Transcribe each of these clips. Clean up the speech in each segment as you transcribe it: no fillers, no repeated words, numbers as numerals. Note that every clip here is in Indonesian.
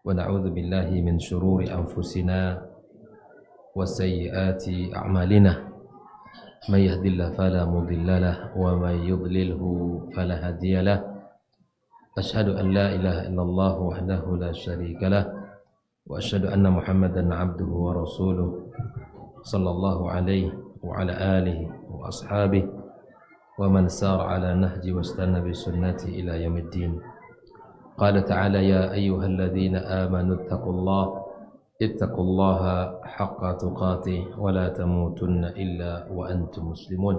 ونعوذ بالله من شرور أنفسنا وسيئات أعمالنا من يهد الله فلا مضل له ومن يضلله فلا هادي له أشهد أن لا إله إلا الله وحده لا شريك له وأشهد أن محمدا عبده ورسوله صلى الله عليه وعلى آله وأصحابه ومن سار على نهج واستنى بسنته إلى يوم الدين. قال تعالى يا أيها الذين آمنوا اتقوا الله حق تقاته ولا تموتن إلا وأنتم مسلمون.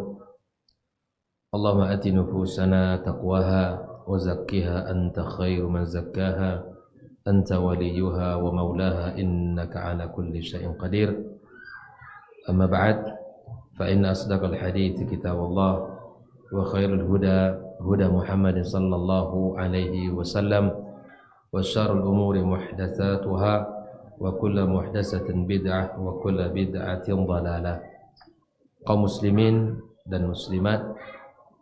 اللهم آت نفوسنا تقواها وزكها أنت خير من زكاها أنت وليها ومولاها إنك على كل شيء قدير. أما بعد فإن أصدق الحديث كتاب الله وخير الهدى هدى محمد صلى الله عليه وسلم وشر الأمور محدثاتها وكل محدثة بدعة وكل بدعة ضلالة. Kaum muslimin dan muslimat,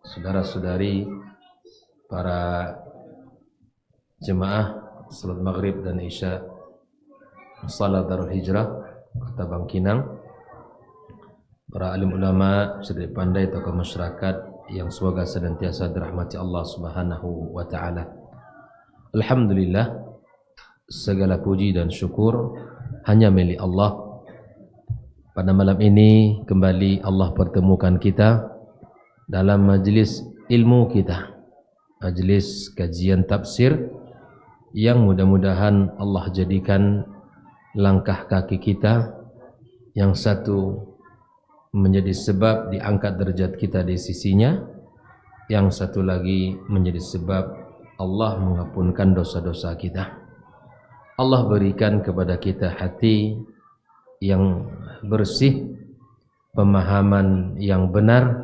saudara-saudari, para jemaah salat maghrib dan isya salat Darul Hijrah Kota Bangkinang, para alim ulama, cerdik pandai, tokoh masyarakat yang semoga senantiasa dirahmati Allah Subhanahu wa taala. Alhamdulillah, segala puji dan syukur hanya milik Allah. Pada malam ini kembali Allah pertemukan kita dalam majlis ilmu kita, majlis kajian tafsir yang mudah-mudahan Allah jadikan langkah kaki kita yang satu menjadi sebab diangkat derajat kita di sisinya, yang satu lagi menjadi sebab Allah mengampunkan dosa-dosa kita. Allah berikan kepada kita hati yang bersih, pemahaman yang benar,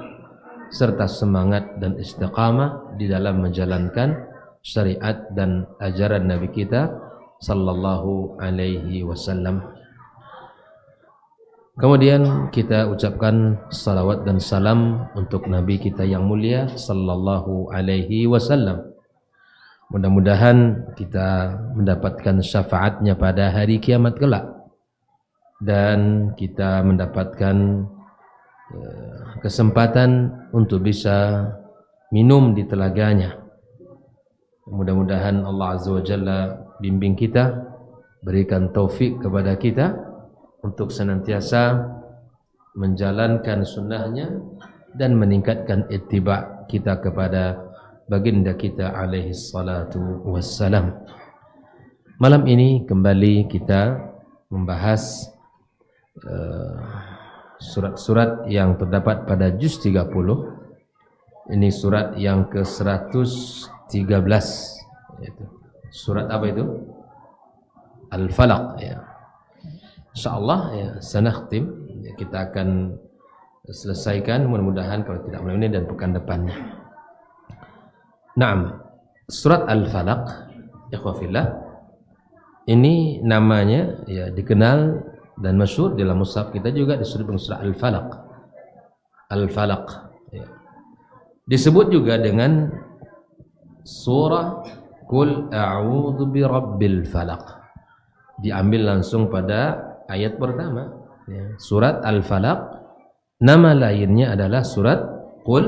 serta semangat dan istiqamah di dalam menjalankan syariat dan ajaran Nabi kita sallallahu alaihi wasallam. Kemudian kita ucapkan salawat dan salam untuk Nabi kita yang mulia sallallahu alaihi wasallam. Mudah-mudahan kita mendapatkan syafaatnya pada hari kiamat kelak, dan kita mendapatkan kesempatan untuk bisa minum di telaganya. Mudah-mudahan Allah Azza wa Jalla bimbing kita, berikan taufik kepada kita untuk senantiasa menjalankan sunnahnya dan meningkatkan ittiba' kita kepada baginda kita alaihi salatu wassalam. Malam ini kembali kita membahas surat-surat yang terdapat pada juz 30. Ini surat yang ke-113, yaitu surat apa itu? Al-Falaq, ya. InsyaAllah ya, sanakhtim, ya, kita akan selesaikan mudah-mudahan kalau tidak malam ini dan pekan depannya. Naam, surat Al-Falaq, ikhwafillah, ini namanya ya dikenal dan masyhur dalam mushaf kita juga disebut surat Al-Falaq. Al-Falaq, ya. Disebut juga dengan surah Qul a'udzu birabbil falaq. Diambil langsung pada ayat pertama, ya. Surat Al-Falaq, nama lainnya adalah surat Qul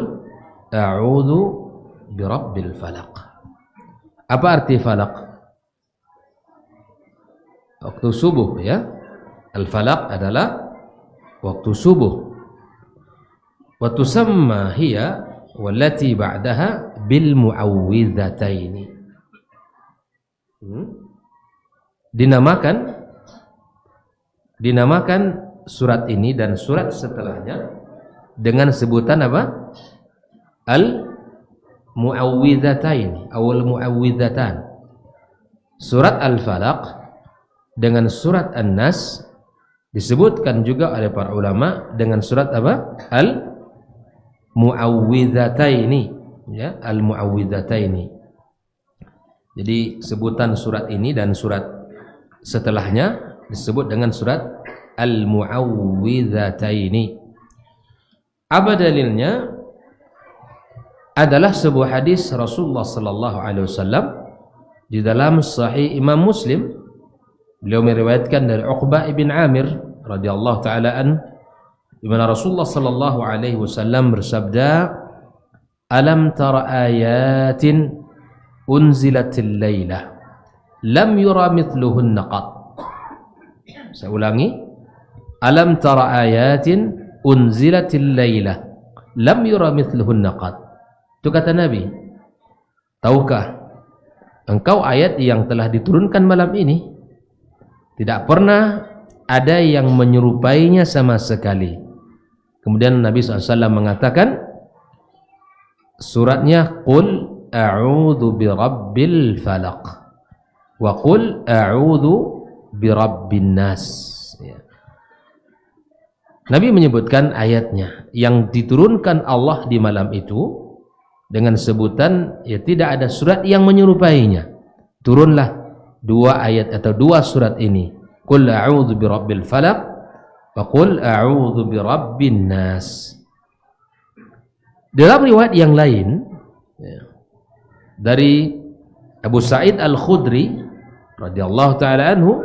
a'udzu birabbil falaq. Apa arti falaq? Waktu subuh, ya. Al-Falaq adalah waktu subuh. Wa tusamma hiya wallati ba'daha bil mu'awwidhataini. Dinamakan surat ini dan surat setelahnya dengan sebutan apa? Al-Mu'awwidhataini atau Al-Mu'awwidhatan. Surat Al-Falaq dengan surat An-Nas disebutkan juga oleh para ulama dengan surat apa? Al-Mu'awwidhataini, ya, Al-Mu'awwidhataini. Jadi sebutan surat ini dan surat setelahnya disebut dengan surat Al-Mu'awwidhataini. Apa dalilnya? Adalah sebuah hadis Rasulullah sallallahu alaihi wasallam di dalam Sahih Imam Muslim Beliau meriwayatkan dari Uqbah ibn Amir radhiyallahu taala an, di mana Rasulullah sallallahu alaihi wasallam bersabda, "Alam tara ayatin unzilatil lailah lam yura mithluhunna qat." Saya ulangi, "Alam tara ayatin unzilatil lailah lam yura mithluhunna qat." Itu kata Nabi, tahukah engkau ayat yang telah diturunkan malam ini tidak pernah ada yang menyerupainya sama sekali. Kemudian Nabi SAW mengatakan, suratnya, Qul a'udhu birabbil falaq wa qul a'udhu birabbin nas. Nabi menyebutkan ayatnya yang diturunkan Allah di malam itu dengan sebutan, ya tidak ada surat yang menyerupainya. Turunlah dua ayat atau dua surat ini, Qul a'udzu birabbil falaq wa qul a'udzu birabbin nas. Dalam riwayat yang lain dari Abu Sa'id Al-Khudri radhiyallahu taala anhu,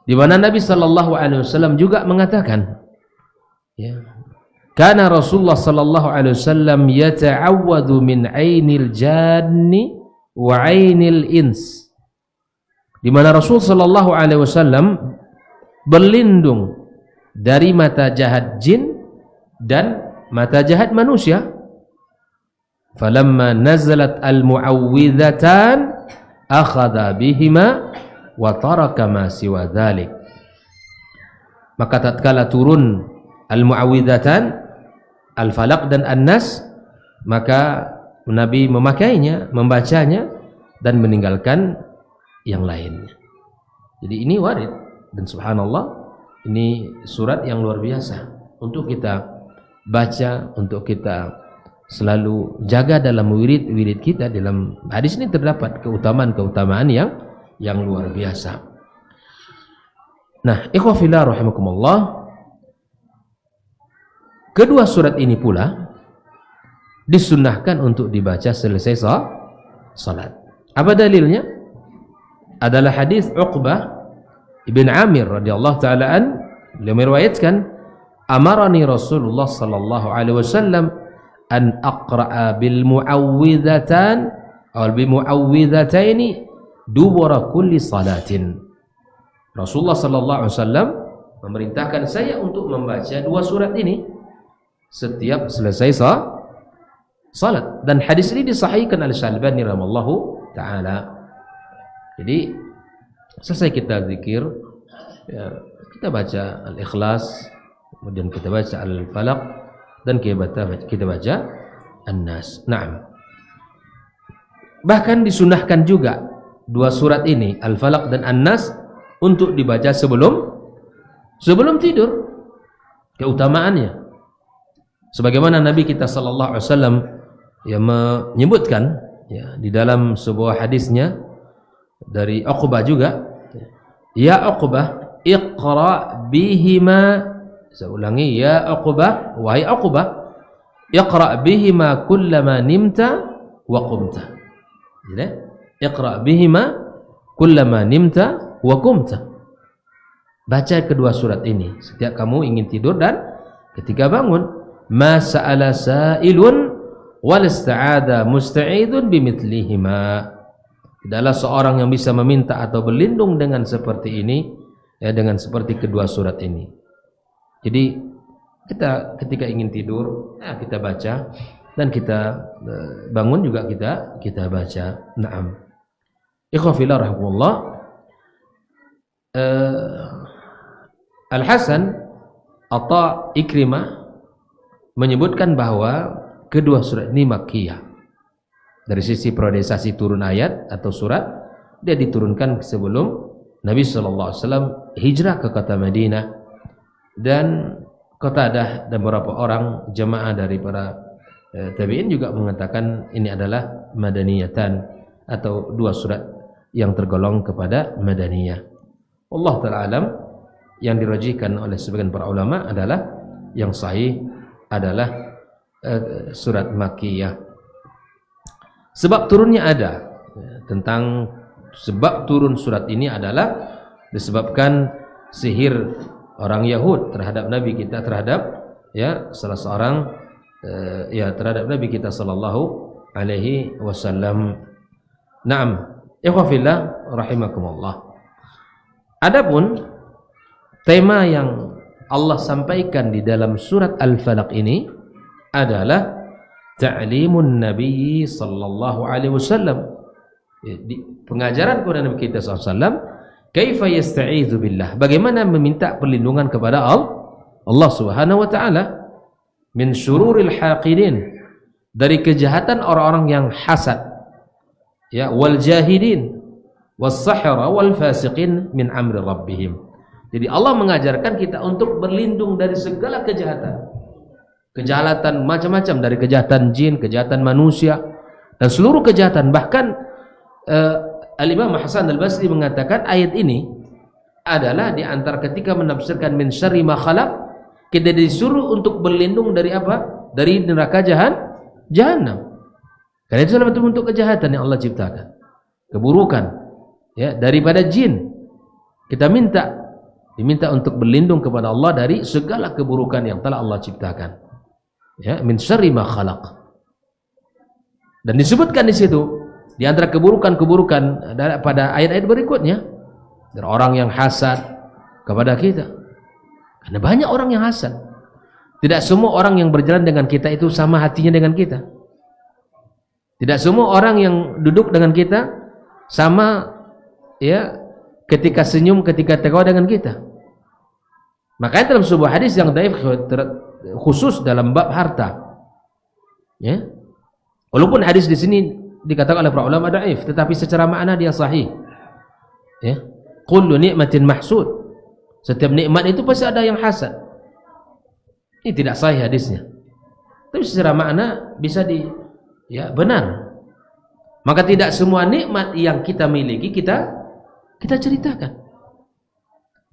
di mana Nabi sallallahu alaihi wasallam juga mengatakan, kana Rasulullah sallallahu alaihi wasallam yata'awwadhu min 'ainil janni wa 'ainil ins. Di mana Rasul sallallahu alaihi wasallam berlindung dari mata jahat jin dan mata jahat manusia. Falamma nazalat al-mu'awwidhatan akhadha bihima wa taraka ma siwa dhalik. Maka tatkala turun al-mu'awwidhatan, al-falaq dan an-nas, maka Nabi memakainya, membacanya dan meninggalkan yang lainnya. Jadi ini warid, dan subhanallah ini surat yang luar biasa untuk kita baca, untuk kita selalu jaga dalam wirid-wirid kita. Dalam hadis ini terdapat keutamaan-keutamaan yang luar biasa. Nah, ikhwah fillah rahimakumullah, kedua surat ini pula disunnahkan untuk dibaca selesai salat. Apa dalilnya? Adalah hadis Uqbah ibn Amir radhiyallahu taala an, beliau meriwayatkan, amarani Rasulullah sallallahu alaihi wasallam an aqra'a bil mu'awwidhatan atau bil mu'awwidhataini dubura kulli salatin. Rasulullah sallallahu alaihi wasallam memerintahkan saya untuk membaca dua surat ini setiap selesai salat, dan hadis ini disahihkan oleh Syalbani rahimallahu taala. Jadi selesai kita zikir, ya, kita baca Al-Ikhlas, kemudian kita baca Al-Falaq, dan kita baca An-Nas. Naam. Bahkan disunahkan juga dua surat ini, Al-Falaq dan An-Nas, untuk dibaca sebelum tidur. Keutamaannya, sebagaimana Nabi kita sallallahu alaihi wasallam yang menyebutkan, ya, di dalam sebuah hadisnya dari Uqbah juga, ya Uqbah iqra bihima, saya ulangi, ya Uqbah, wahai Uqbah, iqra bihima kullama nimta wa qumta. Jadi iqra bihima kullama nimta wa qumta. Baca kedua surat ini setiap kamu ingin tidur dan ketika bangun. Ma sa'ala sa'ilun wal ista'ada musta'idun bimithlihima. Tidaklah seorang yang bisa meminta atau berlindung dengan seperti ini, ya, dengan seperti kedua surat ini. Jadi kita ketika ingin tidur, ya, kita baca, dan kita bangun juga kita baca. Naam. Ikhwah fillah rahimahullah, Al-Hasan atau Ikrimah menyebutkan bahwa kedua surat ini makkiyah. Dari sisi periodisasi turun ayat atau surat, dia diturunkan sebelum Nabi SAW hijrah ke kota Madinah, dan Qatadah dan beberapa orang jemaah dari para tabi'in juga mengatakan ini adalah madaniyatan atau dua surat yang tergolong kepada madaniyah. Allah Ta'ala alam, yang dirajihkan oleh sebagian para ulama adalah yang sahih adalah surat makkiyah. Sebab turunnya ada, tentang sebab turun surat ini adalah disebabkan sihir orang Yahud terhadap Nabi kita, terhadap salah seorang terhadap Nabi kita sallallahu alaihi wasallam. Naam, ikhwafillah rahimakumullah. Adapun tema yang Allah sampaikan di dalam surat Al-Falaq ini adalah ta'limun Nabi sallallahu alaihi wasallam, pengajaran kepada Nabi kita sallallahu alaihi wasallam, kaifa yasta'idzu billah, bagaimana meminta perlindungan kepada Allah Subhanahu wa taala, min syururil haqidin, dari kejahatan orang-orang yang hasad, wal jahidin was sahara wal fasiqin min amri rabbihim. Jadi Allah mengajarkan kita untuk berlindung dari segala kejahatan. Kejahatan macam-macam, dari kejahatan jin, kejahatan manusia, dan seluruh kejahatan. Bahkan Al-Imam Hasan Al-Basri mengatakan ayat ini adalah di antara ketika menafsirkan min syarri ma khalaq, kita disuruh untuk berlindung dari apa? Dari neraka jahanam. Karena itu adalah bentuk kejahatan yang Allah ciptakan, keburukan, daripada jin. Kita diminta untuk berlindung kepada Allah dari segala keburukan yang telah Allah ciptakan. Min syarri ma khalaq. Dan disebutkan di situ di antara keburukan-keburukan pada ayat-ayat berikutnya, dari orang yang hasad kepada kita. Karena banyak orang yang hasad. Tidak semua orang yang berjalan dengan kita itu sama hatinya dengan kita. Tidak semua orang yang duduk dengan kita sama ketika senyum, ketika tertawa dengan kita. Makanya dalam sebuah hadis yang dhaif khusus dalam bab harta, walaupun hadis di sini dikatakan oleh para ulama dhaif, tetapi secara makna dia sahih. Kullu ni'matin mahsud, setiap nikmat itu pasti ada yang hasad. Ini tidak sahih hadisnya, tapi secara makna bisa benar. Maka tidak semua nikmat yang kita miliki kita ceritakan,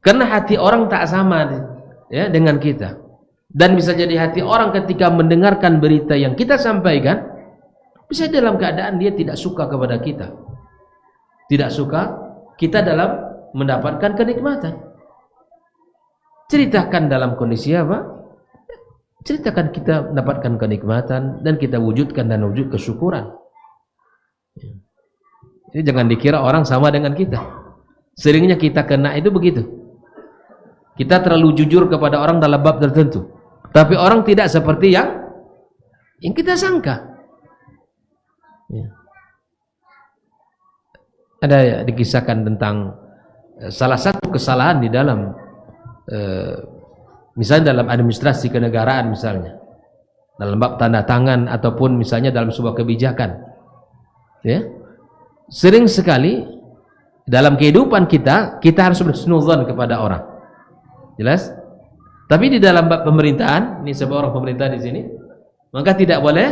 karena hati orang tak sama dengan kita. Dan bisa jadi hati orang ketika mendengarkan berita yang kita sampaikan, bisa dalam keadaan dia tidak suka kepada kita, tidak suka kita dalam mendapatkan kenikmatan. Ceritakan dalam kondisi apa? Ceritakan kita mendapatkan kenikmatan dan kita wujudkan dan wujud kesyukuran. Jadi jangan dikira orang sama dengan kita. Seringnya kita kena itu begitu. Kita terlalu jujur kepada orang dalam bab tertentu, tapi orang tidak seperti yang kita sangka. Ada dikisahkan tentang salah satu kesalahan di dalam misalnya dalam administrasi kenegaraan, misalnya dalam bab tanda tangan ataupun misalnya dalam sebuah kebijakan. Sering sekali dalam kehidupan kita harus berhusnuzon kepada orang. Jelas? Tapi di dalam bab pemerintahan, ini sebuah orang pemerintah di sini, maka tidak boleh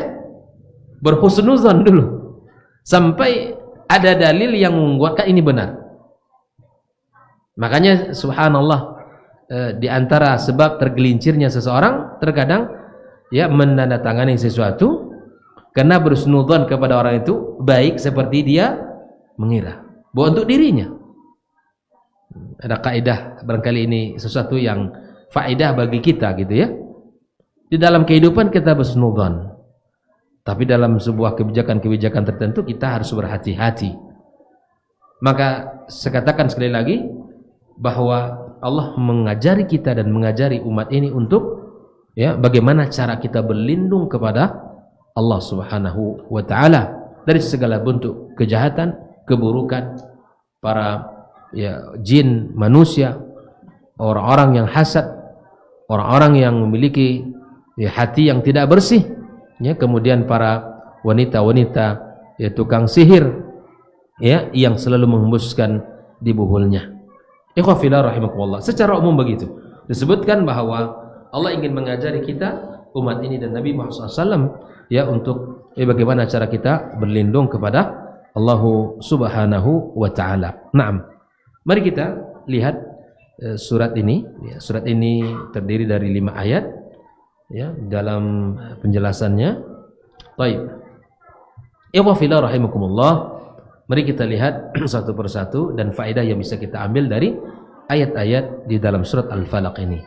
berhusnuzon dulu sampai ada dalil yang menguatkan ini benar. Makanya subhanallah, di antara sebab tergelincirnya seseorang terkadang menandatangani sesuatu karena berhusnuzon kepada orang itu baik seperti dia mengira bahwa untuk dirinya. Ada kaidah, barangkali ini sesuatu yang faedah bagi kita gitu ya. Di dalam kehidupan kita berhusnuzon, tapi dalam sebuah kebijakan-kebijakan tertentu kita harus berhati-hati. Maka saya katakan sekali lagi bahwa Allah mengajari kita dan mengajari umat ini untuk bagaimana cara kita berlindung kepada Allah Subhanahu wa taala dari segala bentuk kejahatan, keburukan para jin, manusia, orang-orang yang hasad, orang-orang yang memiliki hati yang tidak bersih, kemudian para wanita-wanita tukang sihir yang selalu menghembuskan di buhulnya. Ikhwah fillah rahimakumullah. Secara umum begitu disebutkan bahwa Allah ingin mengajari kita umat ini dan Nabi Muhammad SAW untuk bagaimana cara kita berlindung kepada Allah Subhanahu wa taala. Naam. Mari kita lihat surat ini. Surat ini terdiri dari 5 ayat dalam penjelasannya. Baik. Ikhwah fillah rahimakumullah. Mari kita lihat satu persatu dan faedah yang bisa kita ambil dari ayat-ayat di dalam surat Al-Falaq ini.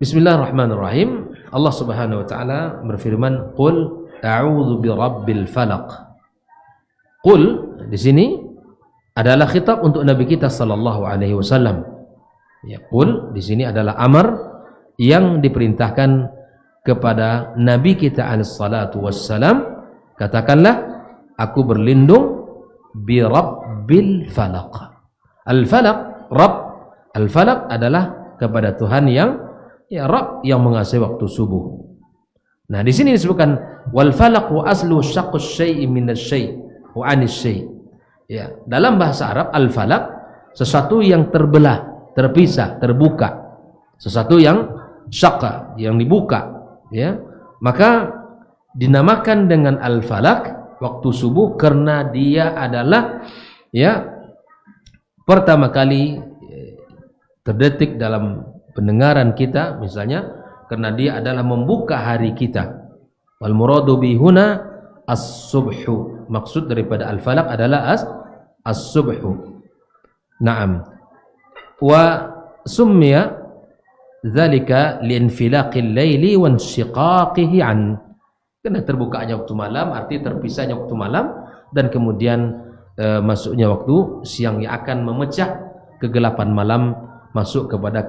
Bismillahirrahmanirrahim. Allah Subhanahu wa taala berfirman, "Qul a'udzu birabbil falaq." Qul di sini adalah khitab untuk Nabi kita sallallahu alaihi wasallam. Ya, qul di sini adalah amar yang diperintahkan kepada Nabi kita alaihi salatu wassalam. Katakanlah, aku berlindung bi rabbil falaq. Al-falaq, Rabb. Al-falaq adalah kepada Tuhan yang Rabb yang menguasai waktu subuh. Nah, di sini disebutkan wal falaq wa aslu syaqqus syai'i minasy syai' wa 'anis syai'. Ya, dalam bahasa Arab al-falaq sesuatu yang terbelah, terpisah, terbuka. Sesuatu yang syaqqa, yang dibuka, ya. Maka dinamakan dengan al-falaq waktu subuh karena dia adalah pertama kali terdetik dalam pendengaran kita, misalnya karena dia adalah membuka hari kita. Wal muradu bihuna as-subhu. Maksud daripada al-falaq adalah as-subhu. Naam. Wa summiya dzalika liinfilaqil laili wa insyiqaqihi an. Karena terbukanya waktu malam arti terpisahnya waktu malam dan kemudian masuknya waktu siang yang akan memecah kegelapan malam masuk kepada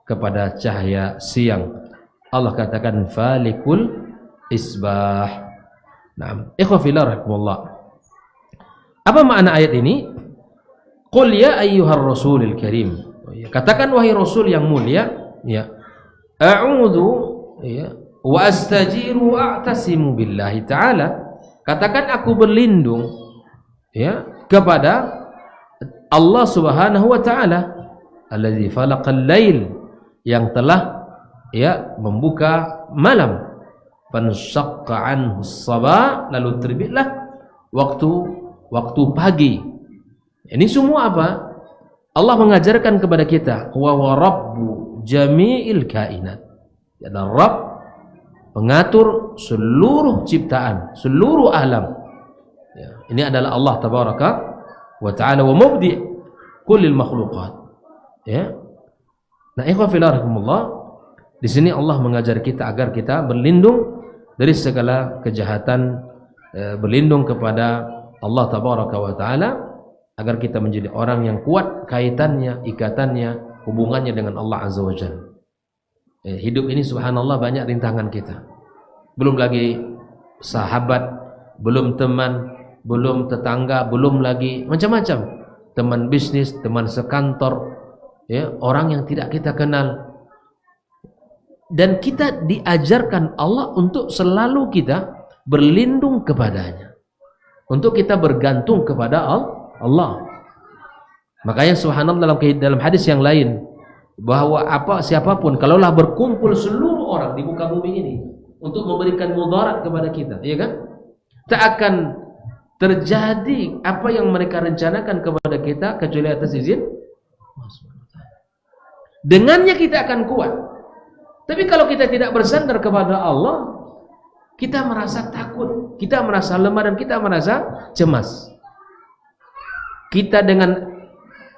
kepada cahaya siang. Allah katakan falikul isbah. Nah, ikhwah fillah rahimakumullah. Apa makna ayat ini? Qul ya ayyuhar rasulil karim. Katakan wahai rasul yang mulia, ya. A'udzu wa astajiru wa a'tasimu billahi ta'ala. Katakan aku berlindung kepada Allah Subhanahu wa taala allazi falaqal lail, yang telah membuka malam. Fanshaqqa anhu as-sabah, lalu terbitlah waktu pagi. Ini semua apa? Allah mengajarkan kepada kita wa rabbu jami'il kainat. Adalah Rabb pengatur seluruh ciptaan, seluruh alam. Ini adalah Allah tabaraka wa ta'ala wa mubdi' kullil makhluqat. Nah, ikhwah fillah rahimakumullah, di sini Allah mengajar kita agar kita berlindung dari segala kejahatan, berlindung kepada Allah tabaraka wa ta'ala agar kita menjadi orang yang kuat kaitannya, ikatannya, hubungannya dengan Allah azza wa jalla. Hidup ini subhanallah banyak rintangan kita. Belum lagi sahabat, belum teman, belum tetangga, belum lagi macam-macam. Teman bisnis, teman sekantor, orang yang tidak kita kenal. Dan kita diajarkan Allah untuk selalu kita berlindung kepadanya. Untuk kita bergantung kepada Allah. Makanya subhanallah dalam hadis yang lain, bahwa siapapun kalaulah berkumpul seluruh orang di muka bumi ini untuk memberikan mudarat kepada kita, ya kan? Tak akan terjadi apa yang mereka rencanakan kepada kita kecuali atas izin Allah Subhanahu wa taala. Dengannya kita akan kuat. Tapi kalau kita tidak bersandar kepada Allah, kita merasa takut, kita merasa lemah dan kita merasa cemas. Kita dengan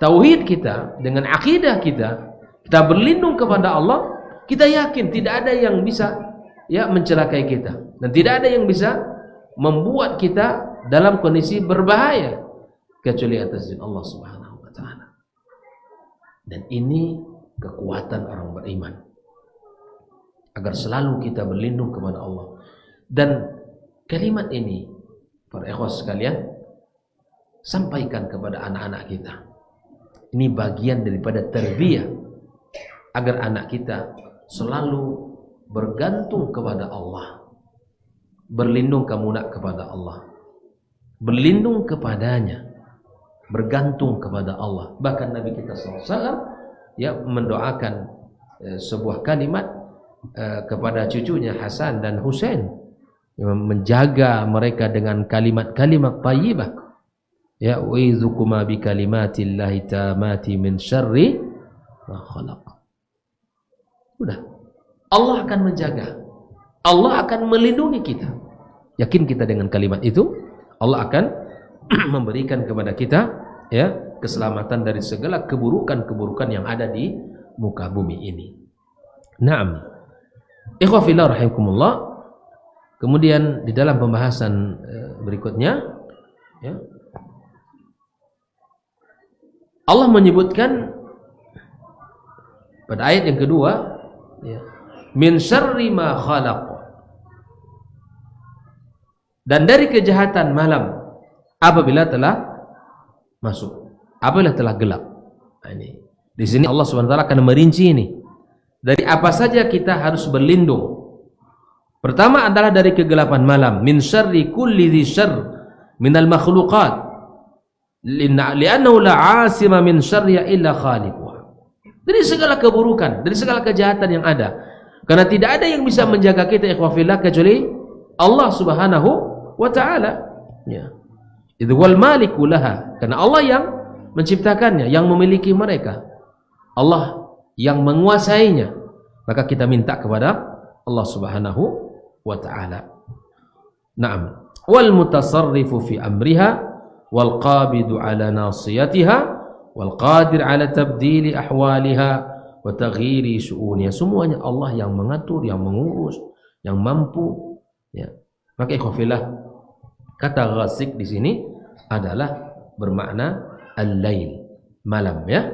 tauhid kita, dengan akidah kita berlindung kepada Allah, kita yakin tidak ada yang bisa mencelakai kita dan tidak ada yang bisa membuat kita dalam kondisi berbahaya kecuali atas izin Allah Subhanahu wa taala. Dan ini kekuatan orang beriman, agar selalu kita berlindung kepada Allah. Dan kalimat ini para ikhwas sekalian, sampaikan kepada anak-anak kita. Ini bagian daripada tarbiyah agar anak kita selalu bergantung kepada Allah, berlindung kepada Allah, berlindung kepadanya, bergantung kepada Allah. Bahkan Nabi kita SAW mendoakan sebuah kalimat kepada cucunya Hasan dan Husain, menjaga mereka dengan kalimat-kalimat thayyibah. Wa'izukuma bi kalimatillahi tamati min syarri ma khalaq. Udah, Allah akan menjaga, Allah akan melindungi kita yakin kita dengan kalimat itu, Allah akan memberikan kepada kita ya keselamatan dari segala keburukan-keburukan yang ada di muka bumi ini. Naam. Ikhwah fillah rahimakumullah. Kemudian di dalam pembahasan berikutnya ya, Allah menyebutkan pada ayat yang kedua ya, min syarri ma khalaq, dan dari kejahatan malam apabila telah masuk, apabila telah gelap. Nah, ini di sini Allah SWT akan merinci ini dari apa saja kita harus berlindung. Pertama adalah dari kegelapan malam, min syarri kulli dzi syarr minal makhluqat li'annahu la 'asima min syarriha illa khaliquha. Dari segala keburukan, dari segala kejahatan yang ada, karena tidak ada yang bisa menjaga kita ikhwah fillah kecuali Allah Subhanahu wa taala ya. Idz wal maliku laha, karena Allah yang menciptakannya, yang memiliki mereka, Allah yang menguasainya, maka kita minta kepada Allah Subhanahu wa ta'ala. Naam. Wal mutasarrifu fi amriha wal qabidu ala nasiyatiha wal qadir ala tabdili ahwaliha wa taghyiri syu'uniha. Semuanya Allah yang mengatur, yang mengurus, yang mampu ya. Maka ikhwafillah, kata ghasik di sini adalah bermakna al-lail, malam ya.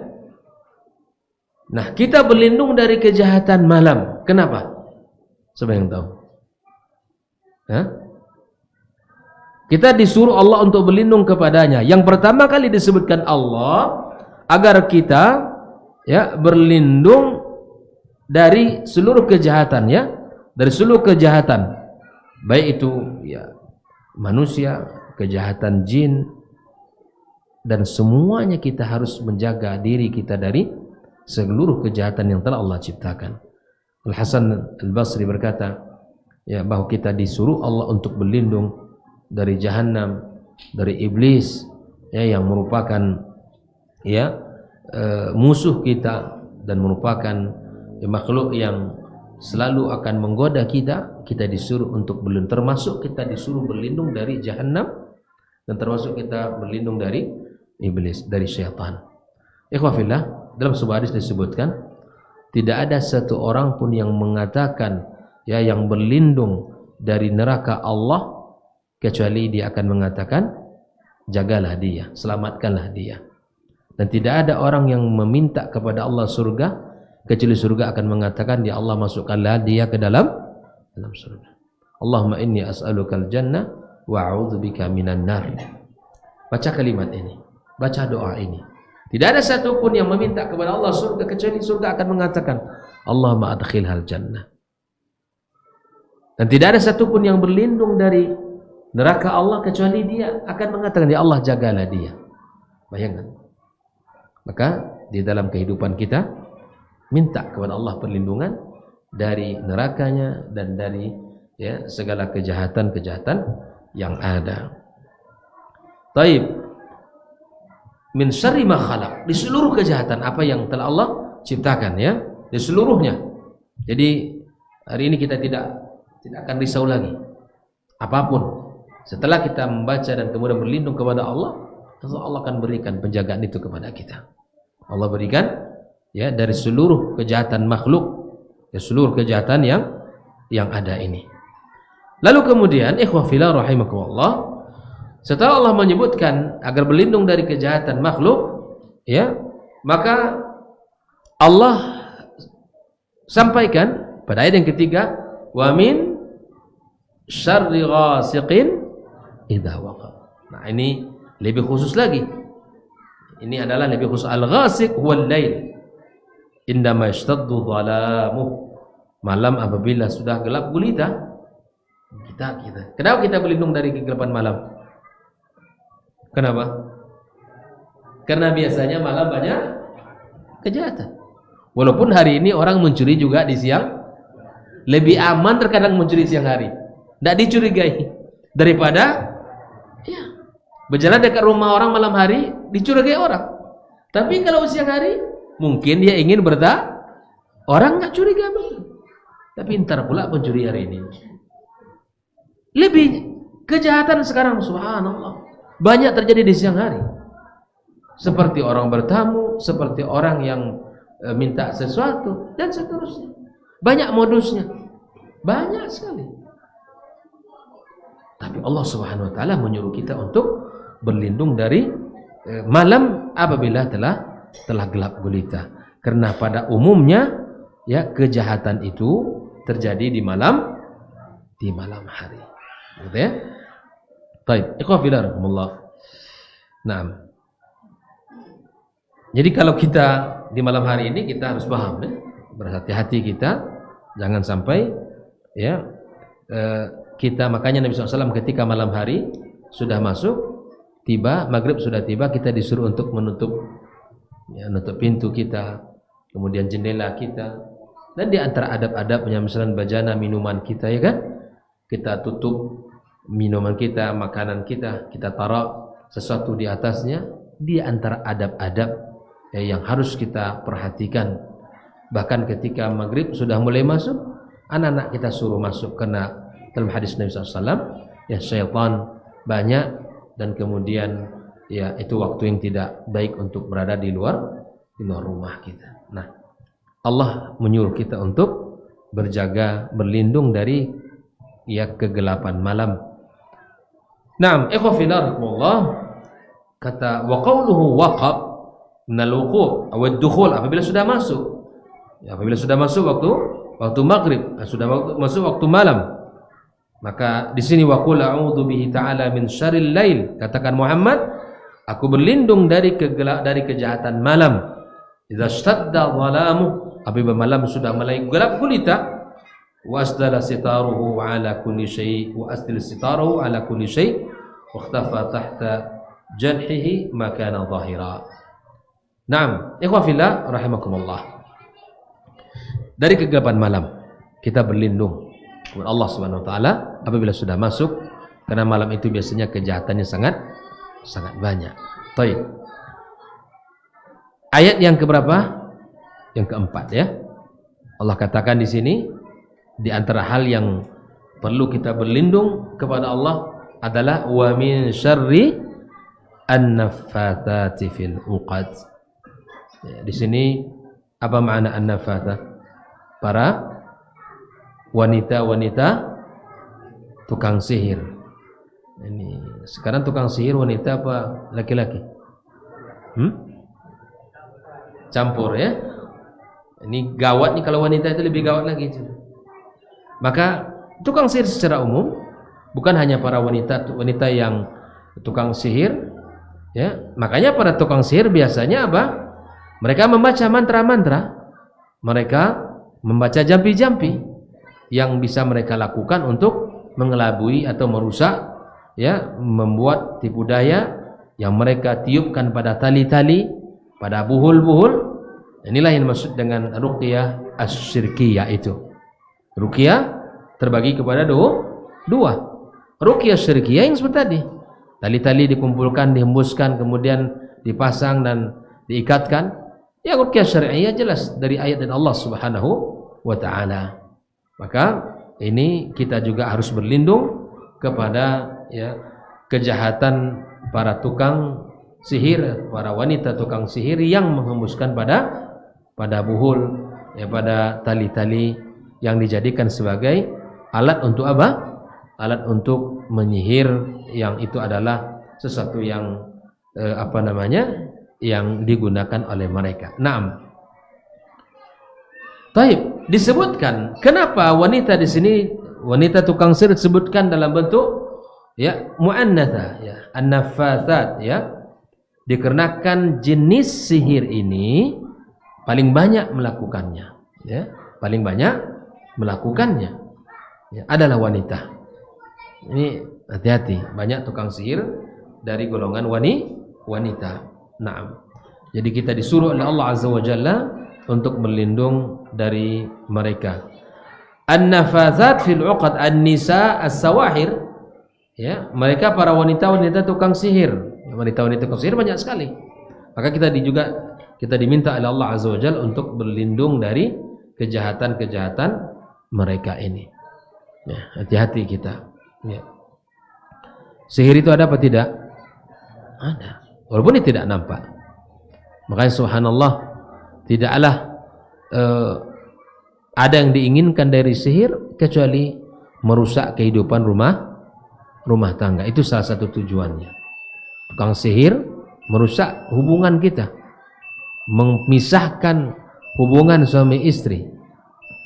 Nah, kita berlindung dari kejahatan malam. Kenapa? Siapa yang tahu? Hah? Kita disuruh Allah untuk berlindung kepadanya. Yang pertama kali disebutkan Allah agar kita ya berlindung dari seluruh kejahatan ya, dari seluruh kejahatan, baik itu ya manusia, kejahatan jin, dan semuanya kita harus menjaga diri kita dari seluruh kejahatan yang telah Allah ciptakan. Al-Hasan Al-Basri berkata ya, bahwa kita disuruh Allah untuk berlindung dari jahanam, dari iblis ya, yang merupakan ya musuh kita dan merupakan ya, makhluk yang selalu akan menggoda kita. Kita disuruh untuk berlindung, termasuk kita disuruh berlindung dari jahanam, dan termasuk kita berlindung dari iblis, dari syaitan. Ikhwah fillah, dalam sebuah hadis disebutkan tidak ada satu orang pun yang mengatakan ya yang berlindung dari neraka Allah kecuali dia akan mengatakan jagalah dia, selamatkanlah dia. Dan tidak ada orang yang meminta kepada Allah surga kecuali surga akan mengatakan ya Allah masukkanlah dia ke dalam surga. Allahumma inni as'alukal jannah wa a'udzubika minan nar. Baca kalimat ini, baca doa ini. Tidak ada satupun yang meminta kepada Allah surga kecuali surga akan mengatakan Allahumma adkhilhal jannah. Dan tidak ada satupun yang berlindung dari neraka Allah kecuali dia akan mengatakan ya Allah jagalah dia. Bayangkan. Maka di dalam kehidupan kita minta kepada Allah perlindungan dari nerakanya dan dari ya segala kejahatan-kejahatan yang ada. Taib. Min syarri ma khalaq, di seluruh kejahatan apa yang telah Allah ciptakan ya, di seluruhnya. Jadi hari ini kita tidak akan risau lagi apapun. Setelah kita membaca dan kemudian berlindung kepada Allah, Allah akan berikan penjagaan itu kepada kita. Allah berikan ya dari seluruh kejahatan makhluk, ya seluruh kejahatan yang ada ini. Lalu kemudian ikhwah fillah rahimakumullah, setelah Allah menyebutkan agar berlindung dari kejahatan makhluk, ya, maka Allah sampaikan pada ayat yang ketiga, wa min syarri ghasiqin idza waqab. Nah, ini lebih khusus lagi. Ini adalah lebih khusus, al-ghasiq huwal lail indama yashtaddu dhalamuh. Malam apabila sudah gelap gulita. Kita. Kenapa kita berlindung dari kegelapan malam? Kenapa? Karena biasanya malam banyak kejahatan. Walaupun hari ini orang mencuri juga di siang, lebih aman terkadang mencuri siang hari. Tidak dicurigai daripada ya, berjalan dekat rumah orang malam hari dicurigai orang. Tapi kalau siang hari mungkin dia ingin orang nggak curiga betul. Tapi ntar pula pencuri hari ini lebih Kejahatan sekarang subhanallah banyak terjadi di siang hari. Seperti orang bertamu, seperti orang yang minta sesuatu dan seterusnya. Banyak modusnya. Banyak sekali. Tapi Allah Subhanahu wa taala menyuruh kita untuk berlindung dari malam apabila telah gelap gulita. Karena pada umumnya ya kejahatan itu terjadi di malam hari. Gitu ya. Baik, ikhwah fillah rahimakumullah. Naam. Jadi kalau kita di malam hari ini kita harus paham ya, berhati-hati kita jangan sampai ya kita, makanya Nabi SAW ketika malam hari sudah masuk tiba, maghrib sudah tiba, kita disuruh untuk menutup pintu kita, kemudian jendela kita, dan di antara adab-adabnya misalnya bajana minuman kita ya kan, kita tutup minuman kita, makanan kita taruh sesuatu di atasnya. Di antara adab-adab yang harus kita perhatikan. Bahkan ketika maghrib sudah mulai masuk, anak-anak kita suruh masuk, karena dalam hadis Nabi SAW ya syaitan banyak, dan kemudian ya itu waktu yang tidak baik untuk berada di luar rumah kita. Nah, Allah menyuruh kita untuk berjaga, berlindung dari ya kegelapan malam. Naam, ikhwah fillah rahimakumullah, kata wa qawluhu waqab minal wuqu' aw ad-dukhul, apabila sudah masuk. Ya, apabila sudah masuk waktu maghrib, sudah masuk waktu malam. Maka di sini wa qul a'udzu bihi ta'ala min syarril lail, katakan Muhammad, aku berlindung dari kejahatan malam. Idza stadda dhalamu, apabila malam sudah mulai gelap gulita. Wasdala sitaruhu ala kulli syai' wa asdil sitaruhu ala kulli syai' wa ikhtafa tahta janhihi ma kana dhahira. Naam, ikhwah fillah rahimakumullah. Dari kegelapan malam kita berlindung kepada Allah Subhanahu wa taala apabila sudah masuk, karena malam itu biasanya kejahatannya sangat banyak. Baik. Ayat yang keberapa? Yang keempat ya. Allah katakan di sini, di antara hal yang perlu kita berlindung kepada Allah adalah wa min syarri an-naffatsati fil 'uqad. Ya, di sini apa makna an-naffatsah? Para wanita-wanita tukang sihir. Ini sekarang tukang sihir wanita apa laki-laki? Campur ya. Ini gawat nih, kalau wanita itu lebih gawat lagi. Maka tukang sihir secara umum bukan hanya para wanita yang tukang sihir ya. Makanya para tukang sihir biasanya apa? Mereka membaca mantra-mantra. Mereka membaca jampi-jampi yang bisa mereka lakukan untuk mengelabui atau merusak ya, membuat tipu daya yang mereka tiupkan pada tali-tali, pada buhul-buhul. Inilah yang dimaksud dengan ruqyah asy-syirkiyah itu. Ruqyah terbagi kepada dua. Ruqyah syirkiyah yang seperti tadi. Tali-tali dikumpulkan, dihembuskan, kemudian dipasang dan diikatkan. Ya, ruqyah syariah jelas dari ayat dan Allah Subhanahu wa taala. Maka ini kita juga harus berlindung kepada ya kejahatan para tukang sihir, para wanita tukang sihir yang menghembuskan pada buhul ya, pada tali-tali yang dijadikan sebagai alat untuk apa? Alat untuk menyihir, yang itu adalah sesuatu yang yang digunakan oleh mereka. Naam. Taib, disebutkan kenapa wanita di sini, wanita tukang sihir disebutkan dalam bentuk ya muannatsa ya, an-naffatsat ya. Dikarenakan jenis sihir ini paling banyak melakukannya ya, paling banyak melakukannya ya, adalah wanita. Ini hati-hati, banyak tukang sihir dari golongan wanita. Naam. Jadi kita disuruh oleh Allah Azza wa Jalla untuk berlindung dari mereka. An-nafazat fil 'uqad, an-nisa as-sawahir ya, mereka para wanita-wanita tukang sihir. Wanita-wanita tukang sihir banyak sekali. Maka kita diminta oleh Allah Azza wa Jalla untuk berlindung dari kejahatan-kejahatan mereka ini. Ya, hati-hati kita. Ya. Sihir itu ada apa tidak? Ada. Walaupun ini tidak nampak. Makanya subhanallah, tidaklah ada yang diinginkan dari sihir kecuali merusak kehidupan rumah tangga. Itu salah satu tujuannya. Tukang sihir merusak hubungan kita, memisahkan hubungan suami istri.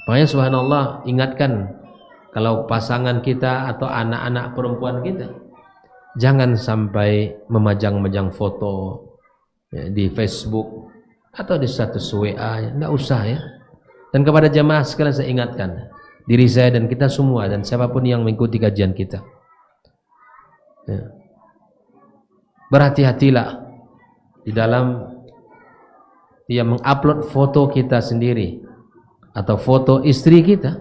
Makanya subhanallah, ingatkan kalau pasangan kita atau anak-anak perempuan kita, jangan sampai memajang-majang foto ya, di Facebook atau di status WA, enggak usah ya. Dan kepada jamaah sekalian saya ingatkan, diri saya dan kita semua dan siapapun yang mengikuti kajian kita, ya, berhati-hatilah di dalam dia mengupload foto kita sendiri atau foto istri kita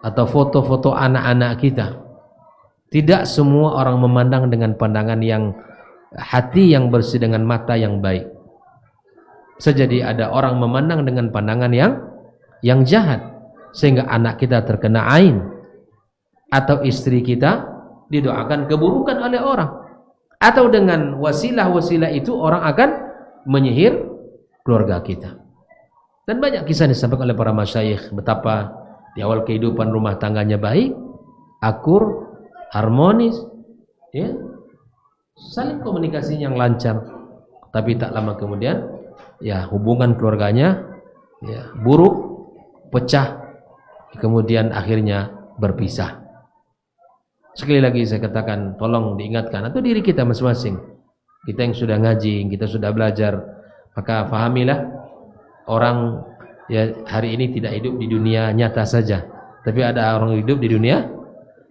atau foto-foto anak-anak kita. Tidak semua orang memandang dengan pandangan yang hati yang bersih, dengan mata yang baik. Sejadi ada orang memandang dengan pandangan yang jahat, sehingga anak kita terkena ain atau istri kita didoakan keburukan oleh orang, atau dengan wasilah-wasilah itu orang akan menyihir keluarga kita. Dan banyak kisah disampaikan oleh para masyayikh betapa di awal kehidupan rumah tangganya baik, akur, harmonis, ya, saling komunikasi yang lancar. Tapi tak lama kemudian, ya, hubungan keluarganya ya buruk, pecah, kemudian akhirnya berpisah. Sekali lagi saya katakan, tolong diingatkan, atau diri kita masing-masing, kita yang sudah ngaji, kita sudah belajar, maka fahamilah orang ya hari ini tidak hidup di dunia nyata saja, tapi ada orang hidup di dunia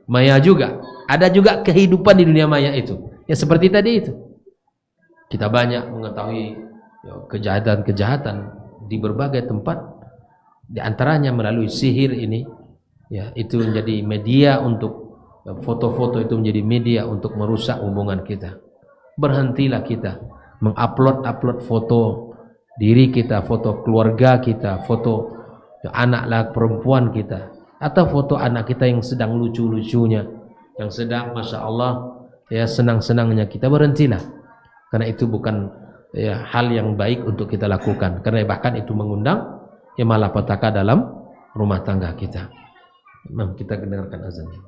maya juga. Ada juga kehidupan di dunia maya itu. Ya seperti tadi itu. Kita banyak mengetahui ya, kejahatan-kejahatan di berbagai tempat, di antaranya melalui sihir ini. Ya, itu menjadi media untuk foto-foto, itu menjadi media untuk merusak hubungan kita. Berhentilah kita mengupload foto diri kita, foto keluarga kita, foto anak perempuan kita, atau foto anak kita yang sedang lucu-lucunya, yang sedang masya Allah ya senang-senangnya. Kita berhentilah, karena itu bukan ya hal yang baik untuk kita lakukan, karena bahkan itu mengundang ya malapetaka dalam rumah tangga kita. Nah, kita dengarkan azannya.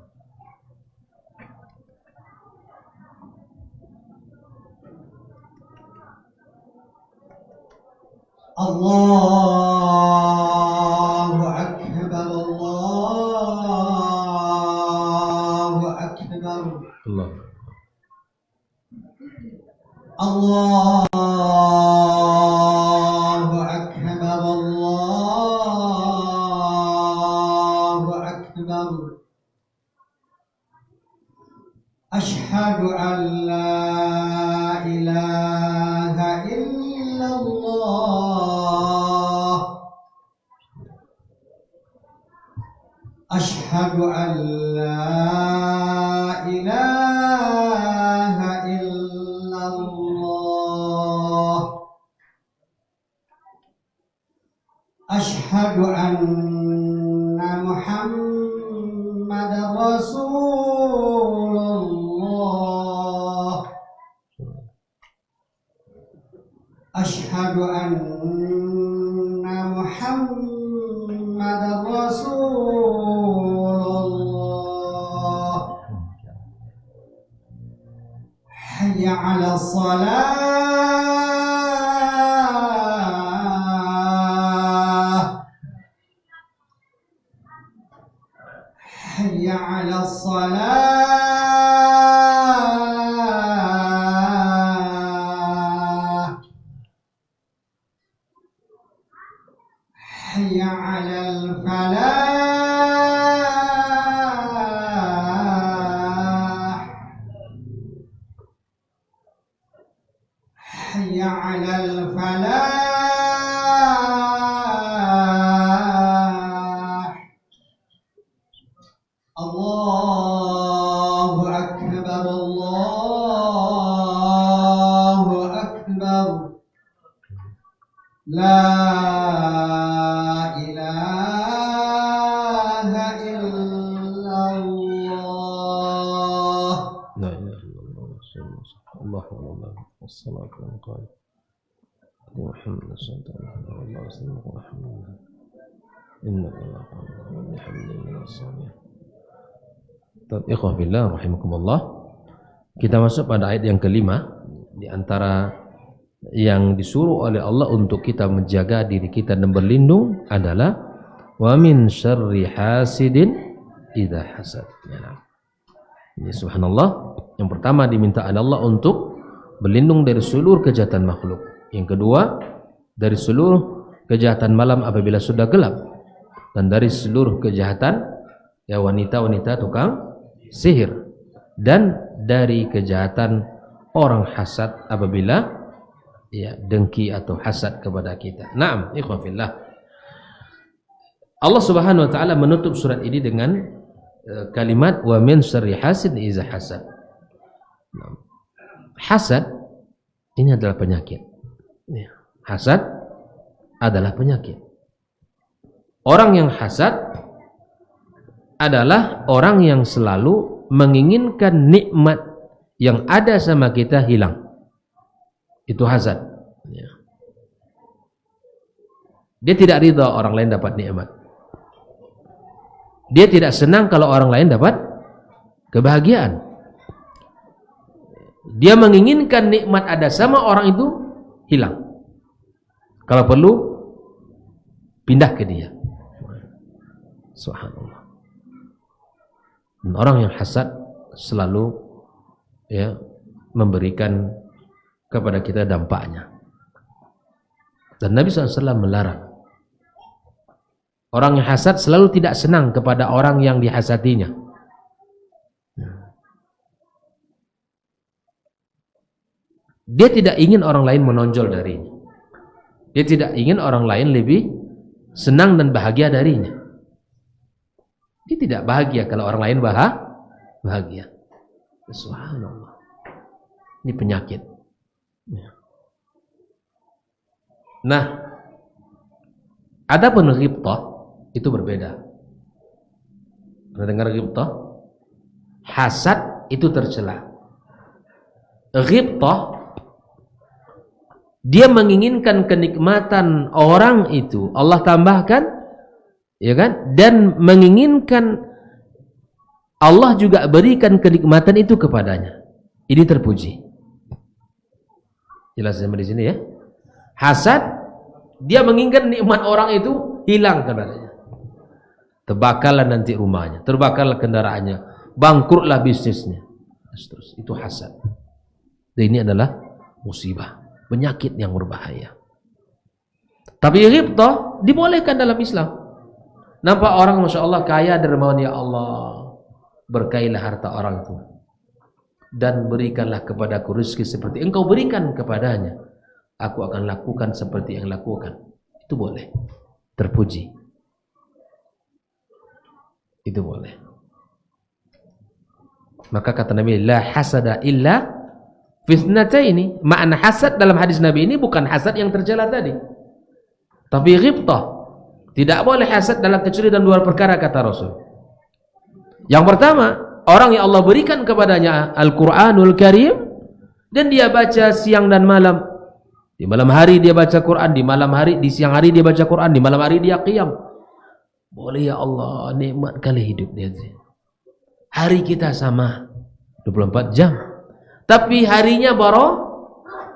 Allahu Akbar, Allahu Akbar, Allahu Akbar, Allahu Akbar. Ashhadu an la ilaha illallah. Ashhadu an la ilaha illallah. Ashhadu anna Muhammadar Rasulullah. Ashhadu anna Muhammadar Rasulullah. Hayya 'ala shalah. Hayya 'ala shalah. Hayya 'alal falah. Hayya 'alal falah. Allahu Akbar, Allahu Akbar. La ilaha illallah. La ilaha illallah. Alhamdulillah wassalatu wassalamu Muhammad sallallahu alaihi wasallam. Ikhwah billah rahimakumullah. Kita masuk pada ayat yang kelima di antara yang disuruh oleh Allah untuk kita menjaga diri kita dan berlindung adalah wa min syarri hasidin idza hasad. Ya. Ini subhanallah, yang pertama diminta oleh Allah untuk berlindung dari seluruh kejahatan makhluk. Yang kedua, dari seluruh kejahatan malam apabila sudah gelap, dan dari seluruh kejahatan ya wanita-wanita tukang sihir, dan dari kejahatan orang hasad apabila ya dengki atau hasad kepada kita. Naam, ikhwan fillah. Allah Subhanahu wa taala menutup surat ini dengan kalimat wa min syarri hasid iza hasad. Hasad ini adalah penyakit. Hasad adalah penyakit. Orang yang hasad adalah orang yang selalu menginginkan nikmat yang ada sama kita hilang. Itu hasad. Dia tidak ridha orang lain dapat nikmat. Dia tidak senang kalau orang lain dapat kebahagiaan. Dia menginginkan nikmat ada sama orang itu hilang. Kalau perlu pindah ke dia. Subhanallah. Dan orang yang hasad selalu ya memberikan kepada kita dampaknya. Dan Nabi SAW melarang. Orang yang hasad selalu tidak senang kepada orang yang dihasatinya. Dia tidak ingin orang lain menonjol darinya. Dia tidak ingin orang lain lebih senang dan bahagia darinya. Dia tidak bahagia kalau orang lain bahagia. Subhanallah. Ini penyakit. Nah, adapun ghibthah itu berbeda. Pernah dengar ghibthah? Hasad itu tercela. Ghibthah dia menginginkan kenikmatan orang itu Allah tambahkan, ya kan? Dan menginginkan Allah juga berikan kenikmatan itu kepadanya. Ini terpuji. Jelas sampai di sini ya. Hasad dia menginginkan nikmat orang itu hilang kepadanya. Terbakarlah nanti rumahnya, terbakarlah kendaraannya, bangkrutlah bisnisnya. Terus itu hasad. Dan ini adalah musibah, penyakit yang berbahaya. Tapi ghibthah dibolehkan dalam Islam. Nampak orang Masya Allah kaya dermawan, ya Allah berkailah harta orang itu dan berikanlah kepadaku rezeki seperti engkau berikan kepadanya, aku akan lakukan seperti yang lakukan. Itu boleh, terpuji, itu boleh. Maka kata Nabi, la hasada illa fitnataini. Makna hasad dalam hadis Nabi ini bukan hasad yang tercela tadi, tapi ghibthah. Tidak boleh hasad dalam kecuali dalam dua perkara kata Rasul. Yang pertama, orang yang Allah berikan kepadanya Al-Quranul Karim dan dia baca siang dan malam. Di malam hari dia baca Quran, di malam hari, di siang hari dia baca Quran, di malam hari dia qiyam. Boleh ya Allah, nikmat kali hidup dia. Hari kita sama 24 jam, tapi harinya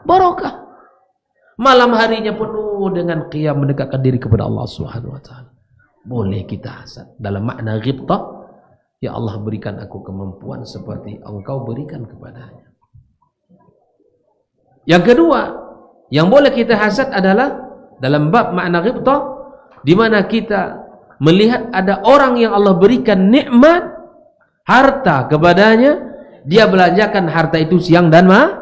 barokah. Malam harinya penuh dengan qiyam mendekatkan diri kepada Allah Subhanahu wa taala. Boleh kita hasad dalam makna ghibthah. Ya Allah berikan aku kemampuan seperti engkau berikan kepadanya. Yang kedua, yang boleh kita hasad adalah dalam bab makna ghibthah, di mana kita melihat ada orang yang Allah berikan nikmat harta kepadanya, dia belanjakan harta itu siang dan malam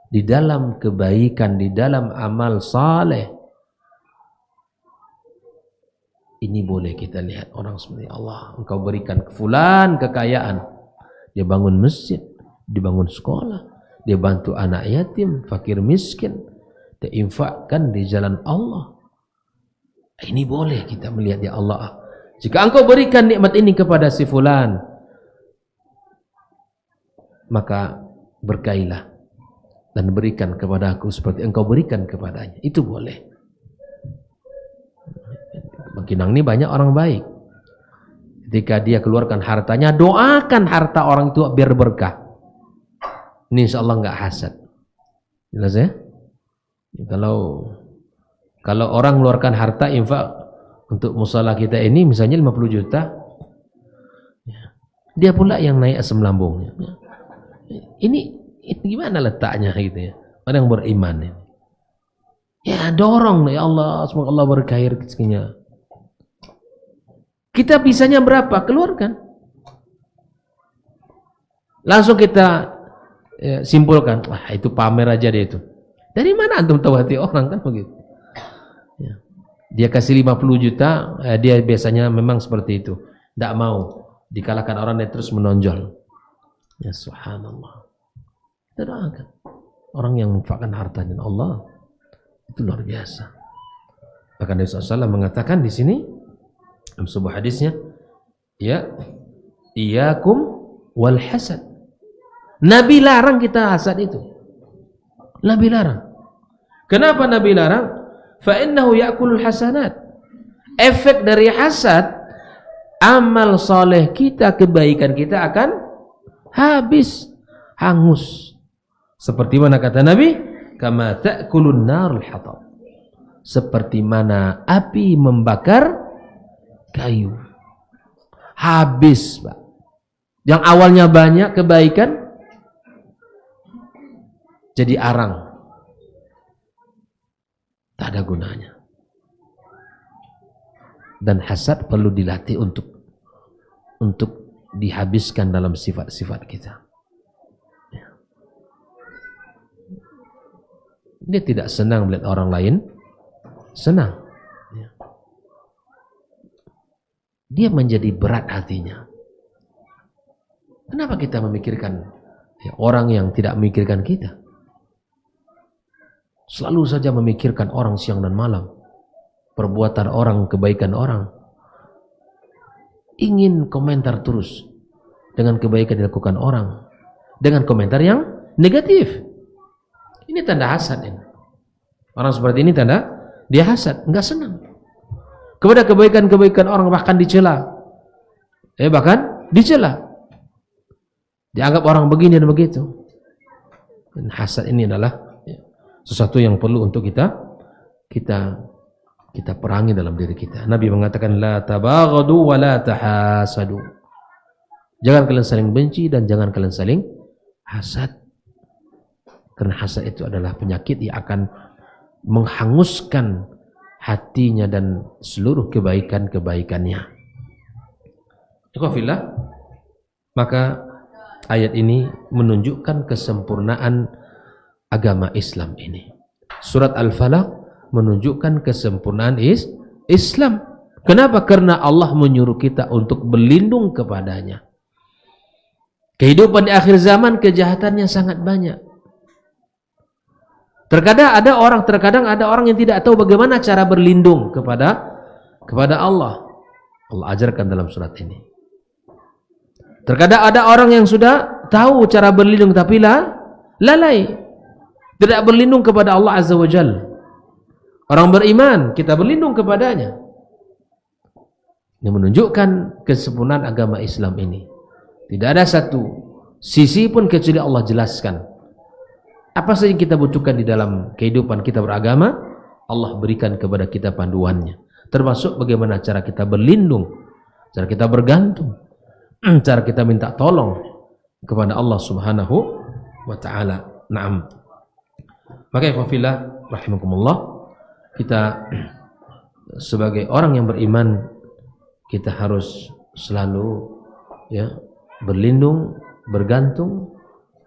di dalam kebaikan, di dalam amal saleh. Ini boleh kita lihat orang seperti Allah, engkau berikan fulan kekayaan, dia bangun masjid, dia bangun sekolah, dia bantu anak yatim, fakir miskin, dia infakkan di jalan Allah. Ini boleh kita melihat, ya Allah, jika engkau berikan nikmat ini kepada si fulan, maka berkailah dan berikan kepadaku seperti engkau berikan kepadanya. Itu boleh. Bangkinang ini banyak orang baik. Ketika dia keluarkan hartanya, doakan harta orang itu biar berkah. Ini insya Allah nggak hasad. Jelas ya? Kalau orang mengeluarkan harta infak untuk musala kita ini misalnya 50 juta, dia pula yang naik asam lambungnya. Ini gimana letaknya gitu ya? Orang yang beriman ini. Ya dorong ya Allah, semoga Allah berkahi rezekinya. Kita bisanya berapa? Keluarkan. Langsung kita simpulkan, wah itu pamer aja dia itu. Dari mana antum tahu hati orang kan begitu? Ya. Dia kasih 50 juta, dia biasanya memang seperti itu. Tidak mau dikalahkan orang yang terus menonjol. Ya subhanallah. Kita doakan. Orang yang menginfakkan hartanya Allah itu luar biasa. Bahkan Nabi SAW mengatakan di sini dalam sebuah hadisnya, ya, iyyakum wal hasad. Nabi larang kita hasad itu. Nabi larang. Kenapa Nabi larang? Fa innahu ya'kulul hasanat. Efek dari hasad, amal soleh kita, kebaikan kita akan habis, hangus. Seperti mana kata Nabi? Kama ta'kulun narul hatab. Seperti mana api membakar kayu. Habis, Pak. Yang awalnya banyak kebaikan jadi arang. Tak ada gunanya. Dan hasad perlu dilatih untuk dihabiskan dalam sifat-sifat kita. Dia tidak senang melihat orang lain senang. Dia menjadi berat hatinya. Kenapa kita memikirkan orang yang tidak memikirkan kita? Selalu saja memikirkan orang siang dan malam. Perbuatan orang, kebaikan orang. Ingin komentar terus dengan kebaikan yang dilakukan orang. Dengan komentar yang negatif. Ini tanda hasad ini. Orang seperti ini tanda dia hasad, enggak senang. Kepada kebaikan-kebaikan orang bahkan dicela. Bahkan dicela. Dianggap orang begini dan begitu. Dan hasad ini adalah sesuatu yang perlu untuk kita perangi dalam diri kita. Nabi mengatakan la tabaghadu wa la tahasadu. Jangan kalian saling benci dan jangan kalian saling hasad. Karena hasad itu adalah penyakit yang akan menghanguskan hatinya dan seluruh kebaikan-kebaikannya. Ikhwafillah, maka ayat ini menunjukkan kesempurnaan agama Islam ini. Surat Al-Falaq menunjukkan kesempurnaan Islam. Kenapa? Karena Allah menyuruh kita untuk berlindung kepadanya. Kehidupan di akhir zaman kejahatannya sangat banyak. Terkadang ada orang yang tidak tahu bagaimana cara berlindung kepada Allah. Allah ajarkan dalam surat ini. Terkadang ada orang yang sudah tahu cara berlindung tapi lalai. Tidak berlindung kepada Allah Azza wa Jalla. Orang beriman kita berlindung kepadanya. Ini menunjukkan kesempurnaan agama Islam ini. Tidak ada satu sisi pun kecuali Allah jelaskan. Apa saja yang kita butuhkan di dalam kehidupan kita beragama, Allah berikan kepada kita panduannya. Termasuk bagaimana cara kita berlindung, cara kita bergantung, cara kita minta tolong kepada Allah Subhanahu wa taala. Naam. Maka ikhwafillah rahimakumullah, kita sebagai orang yang beriman kita harus selalu berlindung, bergantung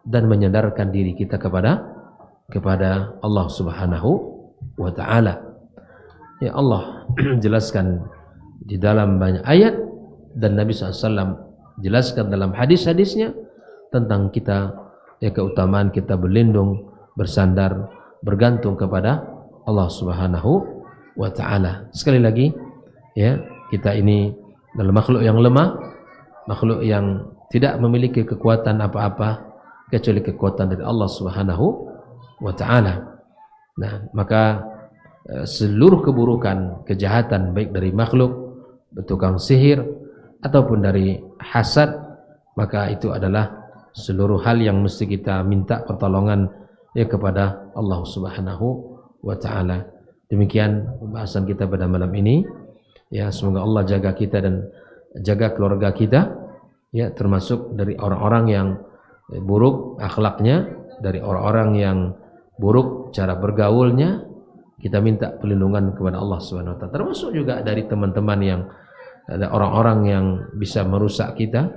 dan menyandarkan diri kita kepada Allah Subhanahu wa taala. Ya Allah jelaskan di dalam banyak ayat dan Nabi SAW jelaskan dalam hadis-hadisnya tentang kita keutamaan kita berlindung, bersandar, bergantung kepada Allah Subhanahu wa taala. Sekali lagi kita ini adalah makhluk yang lemah, makhluk yang tidak memiliki kekuatan apa-apa kecuali kekuatan dari Allah Subhanahu wa ta'ala. Nah, maka seluruh keburukan, kejahatan baik dari makhluk, tukang sihir ataupun dari hasad, maka itu adalah seluruh hal yang mesti kita minta pertolongan ya kepada Allah Subhanahu wa ta'ala. Demikian pembahasan kita pada malam ini. Ya, semoga Allah jaga kita dan jaga keluarga kita, ya, termasuk dari orang-orang yang buruk akhlaknya, dari orang-orang yang buruk cara bergaulnya. Kita minta perlindungan kepada Allah Subhanahu wa ta'ala. Termasuk juga dari teman-teman yang ada orang-orang yang bisa merusak kita,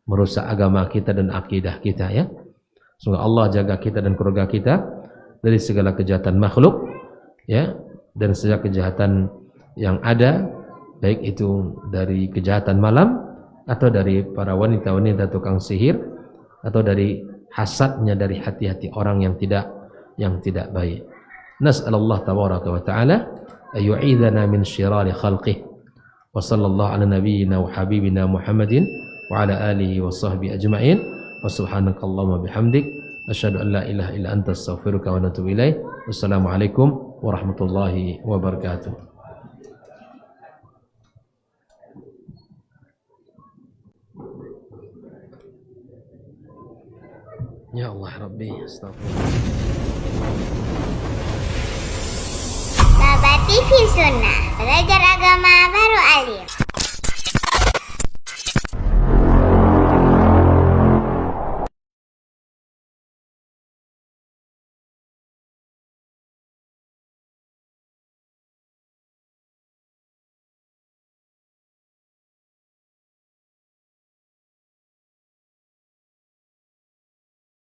merusak agama kita dan akidah kita, ya. Semoga Allah jaga kita dan keluarga kita dari segala kejahatan makhluk, ya, dan segala kejahatan yang ada, baik itu dari kejahatan malam atau dari para wanita-wanita tukang sihir atau dari hasadnya dari hati-hati orang yang tidak baik. Nas'alullah tabaraka wa ta'ala ayu'idhana min syirari khalqih wa sallallahu ala nabiyyina wa habibina Muhammadin wa ala alihi wa sahbihi ajma'in wa subhanakallahumma bihamdik asyhadu an la ilaha illa anta astaghfiruka wa atubu ilaik. Wassalamualaikum warahmatullahi wabarakatuh. Ya Allah Rabbi, astagfirullah. Baba TV Sunnah, belajar agama baru alim.